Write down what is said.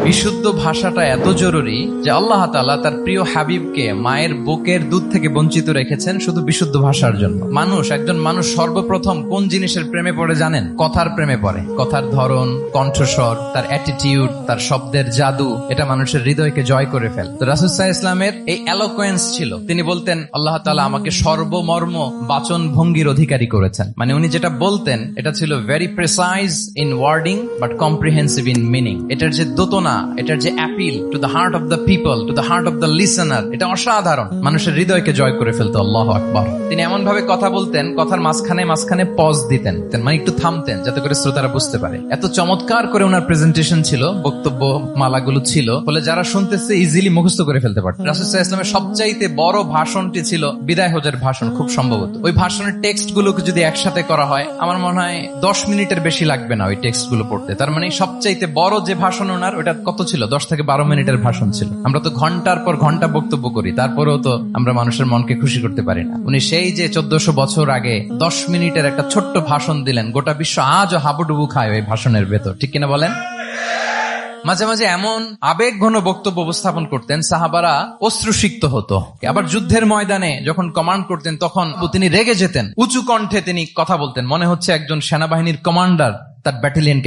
বিশুদ্ধ ভাষাটা এত জরুরি যে আল্লাহ তাআলা তার প্রিয় হাবিবকে মায়ের বুকের দুধ থেকে বঞ্চিত রেখেছেন শুধু বিশুদ্ধ ভাষার জন্য। একজন মানুষ সর্বপ্রথম কোন জিনিসের প্রেমে পড়ে জানেন? কথার প্রেমে পড়ে। কথার ধরন, কণ্ঠস্বর, তার অ্যাটিটিউড, তার শব্দের জাদু, এটা মানুষের হৃদয়কে জয় করে ফেলে। তো রাসূল সাল্লাল্লাহু আলাইহি ওয়াসাল্লামের এই এলোকোয়েন্স ছিল। তিনি বলতেন আল্লাহ তাআলা আমাকে সর্বমর্ম বাচন ভঙ্গির অধিকারী করেছেন। মানে উনি যেটা বলতেন এটা ছিল very precise in wording but comprehensive in meaning. এটার যে দোতনা, এটার যে appeal to the heart of the people, to the heart of the listener, এটা অসাধারণ। মানুষের হৃদয়কে জয় করে ফেলতো। আল্লাহু আকবার। তিনি এমন ভাবে কথা বলতেন, কথার মাঝখানে মাঝখানে পজ দিতেন, মানে একটু থামতেন যাতে করে শ্রোতারা বুঝতে পারে। এত চমৎকার করে ওনার প্রেজেন্টেশন ছিল, বক্তব্য মালাগুলো ছিল, ফলে যারা শুনতেছে ইজিলি মুখস্থ করে ফেলতে পারত। রাসূল সাল্লাল্লাহু আলাইহি ওয়াসাল্লামের সবচাইতে বড় ভাষণটি ছিল বিদায় হজের ভাষণ, খুব সম্ভবত। ওই ভাষণের টেক্সট গুলোকে যদি একসাথে করা হয়, আমার মনে হয় 10 মিনিটের বেশি লাগবে না ওই টেক্সট গুলো পড়তে। তার মানে সবচাইতে বড় যে ভাষণ ওনার, ওটা কত ছিল? 10 থেকে 12 মিনিটের ভাষণ ছিল। আমরা তো ঘন্টার পর ঘন্টা বক্তব্য করি, তারপরেও তো আমরা মানুষের মনকে খুশি করতে পারি না। উনি সেই যে 1400 বছর আগে 10 মিনিটের একটা ছোট্ট ভাষণ দিলেন, গোটা বিশ্ব আজও হাবুডুবু খায় ওই ভাষণের ভেতর, ঠিক কিনা বলেন? মাঝে মাঝে এমন আবেগ ঘন বক্তব্য উপস্থাপন করতেন, সাহাবারা অশ্রুসিক্ত হতো। আবার যুদ্ধের ময়দানে যখন কমান্ড করতেন তখন তিনি রেগে যেতেন, উঁচু কণ্ঠে তিনি কথা বলতেন, মনে হচ্ছে একজন সেনাবাহিনীর কমান্ডার তার ব্যাটালিয়নকে